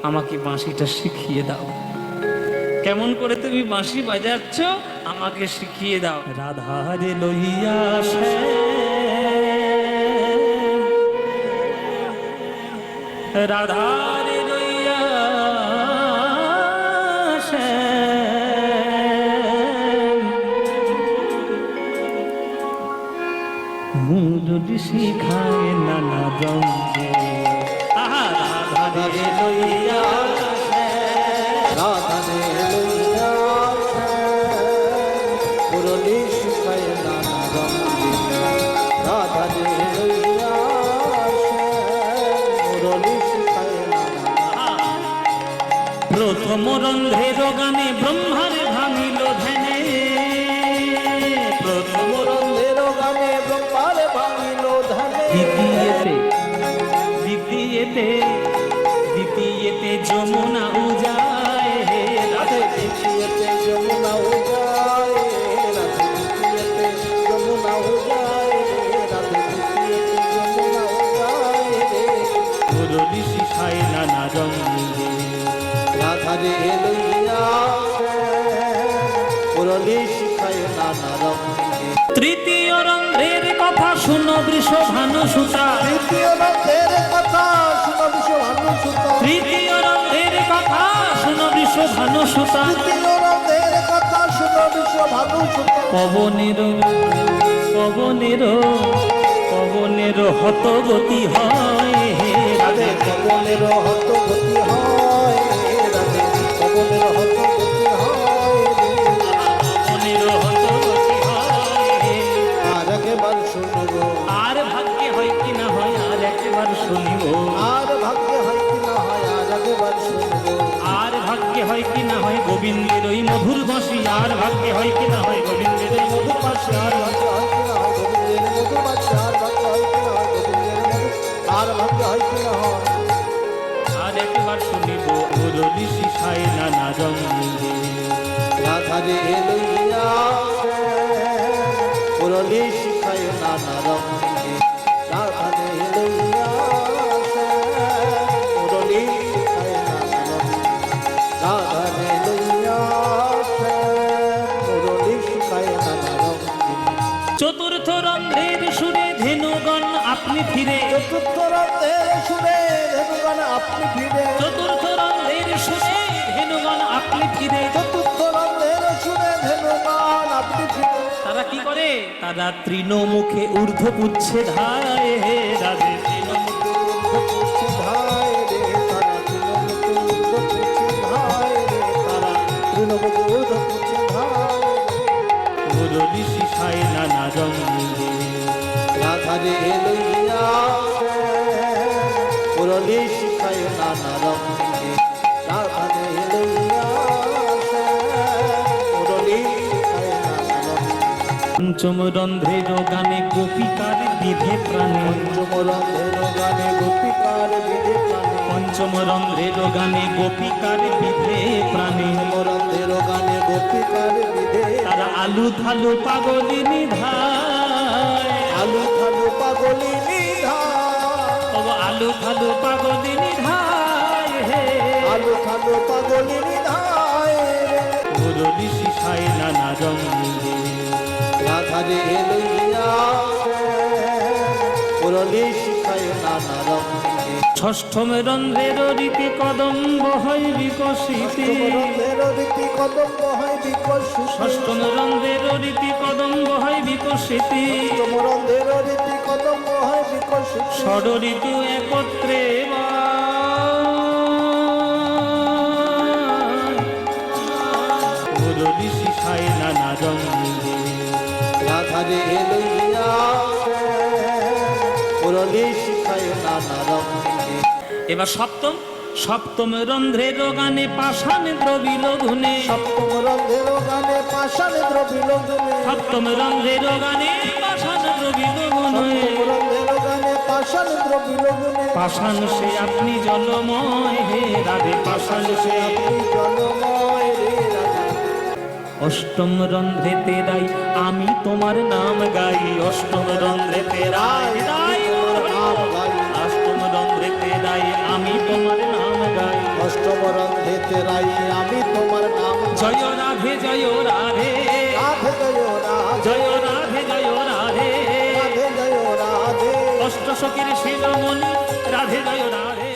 আমাকে বাঁশিটা শিখিয়ে দাও। কেমন করে তুমি বাঁশি বাজাচ্ছ আমাকে শিখিয়ে দাও। রাধারে লইয়া সে রাধারে লইয়া সে মুরলি শিখায় নানা রঙে। আহা রাধারে লইয়া রাধারে লইয়া মুরলি শিখায় নানা রঙে। রাধারে লইয়া মুরলি শিখায় নানা। প্রথম রন্ধ্রের গানে ব্রহ্মার ভাঙিল ধ্যানে। প্রথম রন্ধের গানে ব্রহ্মার ভাঙিল ধানে। দ্বিতীয়তে যমুনা উজায় হে রাধে। দ্বিতীয়তে যমুনা উজায় রাধে। দ্বিতীয়তে যমুনা উজায় রাধে। দ্বিতীয়তে যমুনা উজায় রে। মুরলি শিখায় নানা রঙে। রাধারে লইয়া মুরলি শিখায় নানা রঙে। তৃতীয় রন্ধ্রের কথা শুনো বৃষভানু সুতা। তৃতীয় রন্ধের কথা শুনো বিশ্বভানু সুতা। তৃতীয় রন্ধ্রের কথা শুনো বৃষভানু সুতা। তৃতীয় রন্ধের কথা শুনো বিশ্বভানু সুতা। পবনের হতগতি হয় হে রাধে। পবনের হতগতি হয় রাধে। পবনের হতগতি হয় পবনের হতগতি হয়। আর একবার শুনব। আর ভাগ্যে হয় কি না হয় আর একবার শুনিব। আর ভাগ্যে হয় কি না হয় আর একবার শুনব। আর ভাগ্যে হয় কি না হয় গোবিন্দের ওই মধুর বাঁশি। আর ভাগ্যে হয় কি না হয় গোবিন্দের ওই মধুর বাঁশি। আর ভাগ্যে হয় কি না হয় গোবিন্দের মধুর বাঁশি। আর ভাগ্যে হয় কি না হয় গোবিন্দের মধুর। আর ভাগ্যে হয় কি না হয়। আর একবার শুনিব মুরলি শিখায় নানা রঙে। রাধারে লইয়া মুরলি শিখায় নানা রঙে। রাধারে লইয়া মুরলি শিখায় নানা রঙে। রাধারে লইয়া মুরলি শিখায় নানা রঙে। চতুর্থ রন্ধ্রের সুরে ধেনুগণ আপনি ফিরে। চতুর্থ রন্ধের সুরে ধেনুগান আপনি ফিরে। চতুর্থ রন্ধ্রের সুরে ধেনুগণ আপনি ফিরে। চতুর্থ রন্ধের সুরে ধেনুগান আপনি ফিরে। তারা কি করে? তারা তৃণমুখে ঊর্ধ্ব পুচ্ছে ধায় হে রাধে। পুচ্ছে ধায় রে তারা তৃণমুখে ঊর্ধ্ব পুচ্ছে ধায় রে তারা তৃণমুখে ঊর্ধ্ব পুচ্ছে ধায় রে। মুরলি শিখায় নানা রঙে। রাধারে লইয়া মুরলি শিখায় নানা রঙে। রাধারে লইয়া মুরলি শিখায় নানা রঙে। পঞ্চম রন্ধ্রের গানে গোপিকার বিধে প্রাণে। পঞ্চম রন্ধের গানে গোপিকার বিধে প্রাণে। পঞ্চম রন্ধ্রের গানে গোপিকার বিধে প্রাণে। পঞ্চম রন্ধের গানে গোপিকার বিধে। তারা আলু থালু পাগলিনী ধায়। আলু থালু পাগলিনী ধায়। ও আলু থালু পাগলিনী ধায় হে। আলু থালু পাগলিনী ধায় রে। মুরলি শিখায় নানা রঙে। রাধারে লইয়া মুরলি শিখায় নানা রঙে। ষষ্ঠম রন্ধ্রের রীতি কদম্ব হয় বিকশিত। অষ্টম রন্ধের রীতি কদম্ব হয় বিকশিত। ষষ্ঠম রন্ধ্রের রীতি কদম্ব হয় বিকশিত। অষ্টম রন্ধের রীতি কদম্ব হয় বিকশিত। ষড় ঋতু একত্রে মুরলি শিখায় নানা রঙে। রাধারে লইয়া মুরলি শিখায় নানা রঙে। এবার সপ্তম রন্ধ্রের গানে পাষাণ দ্রবিল ধুনে। সপ্তম রন্ধের গানে পাষাণ দ্রবিল ধুনে। সপ্তম রন্ধ্রের গানে পাষাণ দ্রবিল ধুনে। সপ্তম রন্ধের গানে পাষাণ দ্রবিল ধুনে। পাষাণ সে আপনি জলময় হে রাধে। পাষাণ সে আপনি জলময় রে রাধে। অষ্টম রন্ধ্রেতে রাই আমি তোমার নাম গাই। অষ্টম রন্ধ্রেতে রাই রাই মোর নাম গাই। অষ্টম রন্ধ্রেতে রাই আমি তোমার নাম গাই। অপরাধেতে রাই আমি তোমার নাম জয় রাধে জয় রাধে রাধে জয় রাধে জয় রাধে জয় রাধে রাধে জয় রাধে অষ্টসখীর শিরোমণি রাধে জয় রাধে